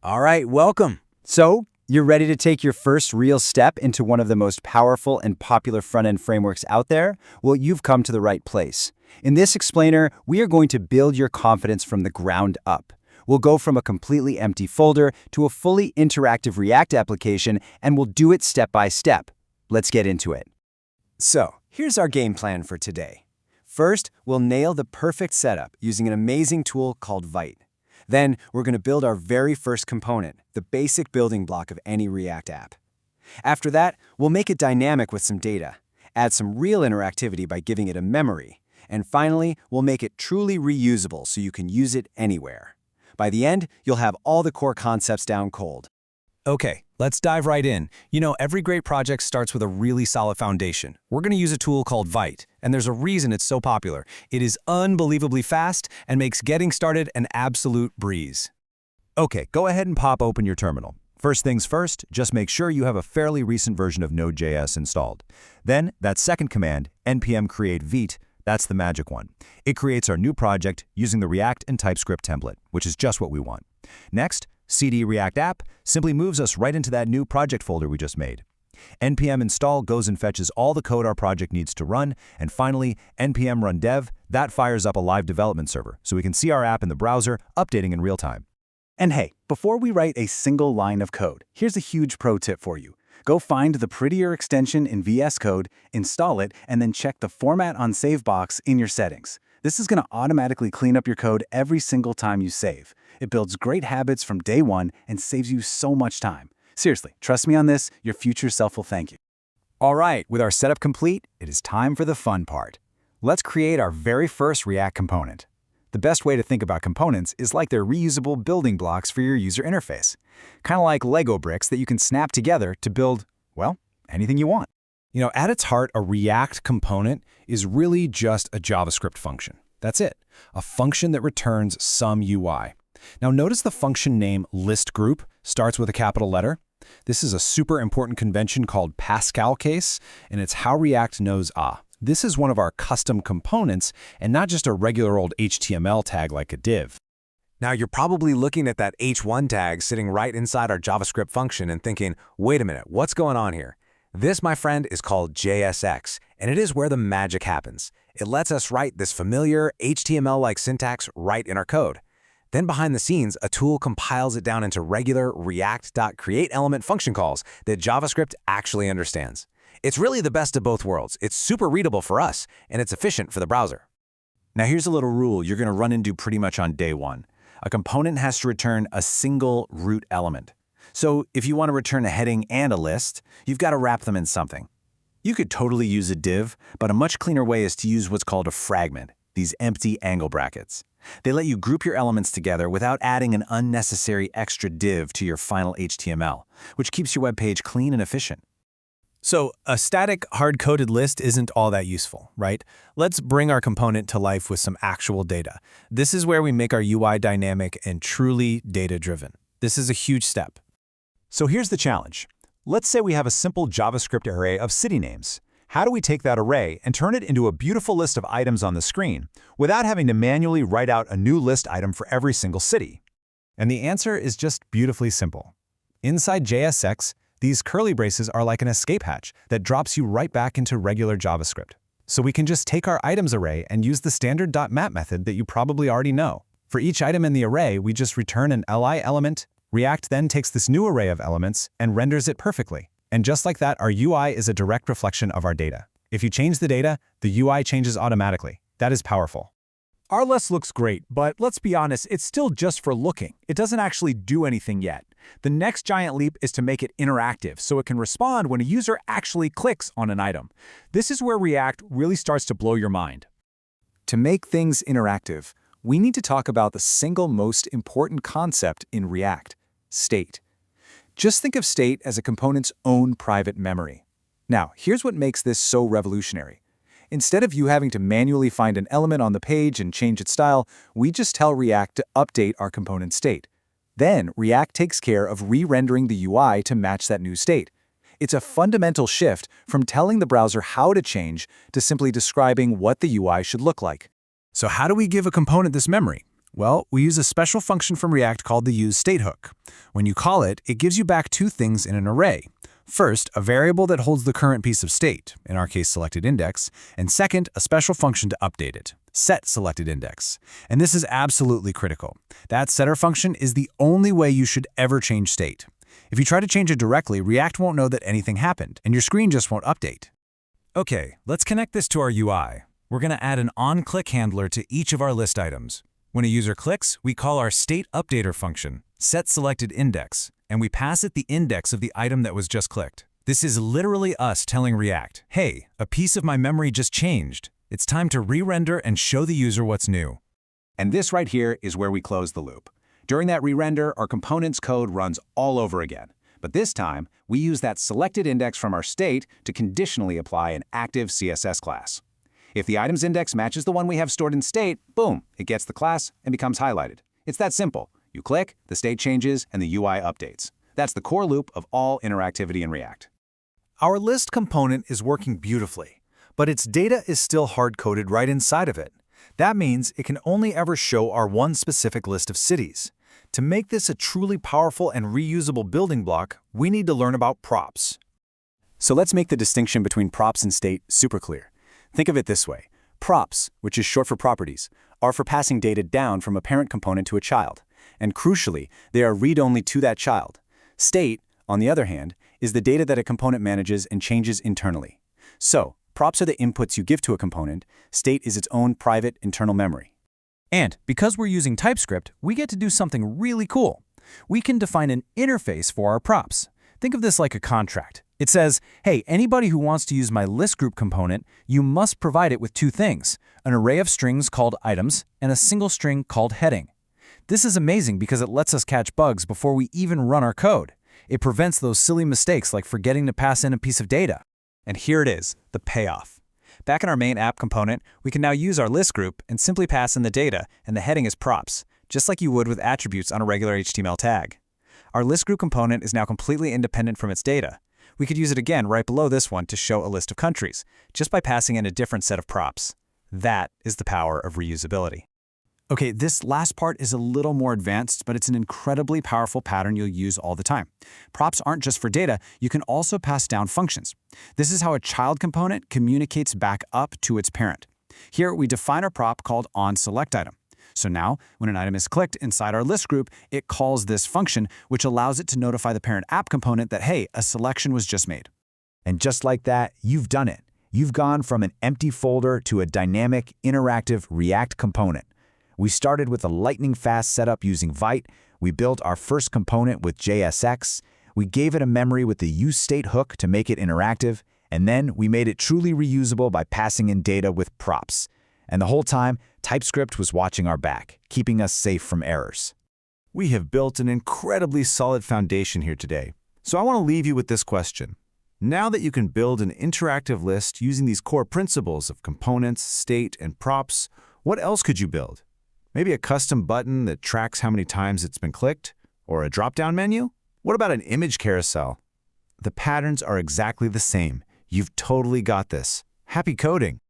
All right, welcome. So, you're ready to take your first real step into one of the most powerful and popular front-end frameworks out there? Well, you've come to the right place. In this explainer, we are going to build your confidence from the ground up. We'll go from a completely empty folder to a fully interactive React application, and we'll do it step by step. Let's get into it. So, here's our game plan for today. First, we'll nail the perfect setup using an amazing tool called Vite. Then, we're going to build our very first component, the basic building block of any React app. After that, we'll make it dynamic with some data, add some real interactivity by giving it a memory, and finally, we'll make it truly reusable so you can use it anywhere. By the end, you'll have all the core concepts down cold. Okay, let's dive right in. Every great project starts with a really solid foundation. We're going to use a tool called Vite, and there's a reason it's so popular. It is unbelievably fast and makes getting started an absolute breeze. Okay, go ahead and pop open your terminal. First things first, just make sure you have a fairly recent version of Node.js installed. Then, that second command, npm create Vite, that's the magic one. It creates our new project using the React and TypeScript template, which is just what we want. Next, cd React app simply moves us right into that new project folder we just made. npm install goes and fetches all the code our project needs to run, and finally, npm run dev, that fires up a live development server, so we can see our app in the browser, updating in real time. And hey, before we write a single line of code, here's a huge pro tip for you. Go find the prettier extension in VS Code, install it, and then check the Format on Save box in your settings. This is going to automatically clean up your code every single time you save. It builds great habits from day one and saves you so much time. Seriously, trust me on this, your future self will thank you. All right, with our setup complete, it is time for the fun part. Let's create our very first React component. The best way to think about components is like they're reusable building blocks for your user interface. Kind of like Lego bricks that you can snap together to build, well, anything you want. At its heart, a React component is really just a JavaScript function. That's it, a function that returns some UI. Now notice the function name listGroup starts with a capital letter. This is a super important convention called Pascal case, and it's how React knows, this is one of our custom components and not just a regular old HTML tag like a div. Now you're probably looking at that h1 tag sitting right inside our JavaScript function and thinking, wait a minute, what's going on here? This, my friend, is called JSX, and it is where the magic happens. It lets us write this familiar HTML-like syntax right in our code. Then behind the scenes, a tool compiles it down into regular React.createElement function calls that JavaScript actually understands. It's really the best of both worlds. It's super readable for us, and it's efficient for the browser. Now here's a little rule you're going to run into pretty much on day one. A component has to return a single root element. So if you want to return a heading and a list, you've got to wrap them in something. You could totally use a div, but a much cleaner way is to use what's called a fragment, these empty angle brackets. They let you group your elements together without adding an unnecessary extra div to your final HTML, which keeps your web page clean and efficient. So a static, hard-coded list isn't all that useful, right? Let's bring our component to life with some actual data. This is where we make our UI dynamic and truly data-driven. This is a huge step. So here's the challenge. Let's say we have a simple JavaScript array of city names. How do we take that array and turn it into a beautiful list of items on the screen without having to manually write out a new list item for every single city? And the answer is just beautifully simple. Inside JSX, these curly braces are like an escape hatch that drops you right back into regular JavaScript. So we can just take our items array and use the standard .map method that you probably already know. For each item in the array, we just return an li element. React then takes this new array of elements and renders it perfectly. And just like that, our UI is a direct reflection of our data. If you change the data, the UI changes automatically. That is powerful. Our list looks great, but let's be honest, it's still just for looking. It doesn't actually do anything yet. The next giant leap is to make it interactive, so it can respond when a user actually clicks on an item. This is where React really starts to blow your mind. To make things interactive, we need to talk about the single most important concept in React, state. Just think of state as a component's own private memory. Now, here's what makes this so revolutionary. Instead of you having to manually find an element on the page and change its style, we just tell React to update our component state. Then, React takes care of re-rendering the UI to match that new state. It's a fundamental shift from telling the browser how to change to simply describing what the UI should look like. So how do we give a component this memory? Well, we use a special function from React called the UseState hook. When you call it, it gives you back two things in an array. First, a variable that holds the current piece of state, in our case selected index, and second, a special function to update it, set selected index. And this is absolutely critical. That setter function is the only way you should ever change state. If you try to change it directly, React won't know that anything happened, and your screen just won't update. Okay, let's connect this to our UI. We're going to add an onClick handler to each of our list items. When a user clicks, we call our state updater function, set selected index, and we pass it the index of the item that was just clicked. This is literally us telling React, hey, a piece of my memory just changed. It's time to re-render and show the user what's new. And this right here is where we close the loop. During that re-render, our component's code runs all over again. But this time, we use that selected index from our state to conditionally apply an active CSS class. If the item's index matches the one we have stored in state, boom, it gets the class and becomes highlighted. It's that simple. You click, the state changes, and the UI updates. That's the core loop of all interactivity in React. Our list component is working beautifully, but its data is still hard-coded right inside of it. That means it can only ever show our one specific list of cities. To make this a truly powerful and reusable building block, we need to learn about props. So let's make the distinction between props and state super clear. Think of it this way. Props, which is short for properties, are for passing data down from a parent component to a child. And crucially, they are read-only to that child. State, on the other hand, is the data that a component manages and changes internally. So, props are the inputs you give to a component. State is its own private internal memory. And because we're using TypeScript, we get to do something really cool. We can define an interface for our props. Think of this like a contract. It says, hey, anybody who wants to use my list group component, you must provide it with two things, an array of strings called items and a single string called heading. This is amazing because it lets us catch bugs before we even run our code. It prevents those silly mistakes like forgetting to pass in a piece of data. And here it is, the payoff. Back in our main app component, we can now use our list group and simply pass in the data, and the heading is props, just like you would with attributes on a regular HTML tag. Our list group component is now completely independent from its data. We could use it again right below this one to show a list of countries, just by passing in a different set of props. That is the power of reusability. Okay, this last part is a little more advanced, but it's an incredibly powerful pattern you'll use all the time. Props aren't just for data, you can also pass down functions. This is how a child component communicates back up to its parent. Here, we define a prop called onSelectItem. So now, when an item is clicked inside our list group, it calls this function, which allows it to notify the parent app component that, hey, a selection was just made. And just like that, you've done it. You've gone from an empty folder to a dynamic, interactive React component. We started with a lightning-fast setup using Vite. We built our first component with JSX. We gave it a memory with the UseState hook to make it interactive. And then we made it truly reusable by passing in data with props. And the whole time, TypeScript was watching our back, keeping us safe from errors. We have built an incredibly solid foundation here today. So I want to leave you with this question. Now that you can build an interactive list using these core principles of components, state, and props, what else could you build? Maybe a custom button that tracks how many times it's been clicked? Or a drop-down menu? What about an image carousel? The patterns are exactly the same. You've totally got this. Happy coding!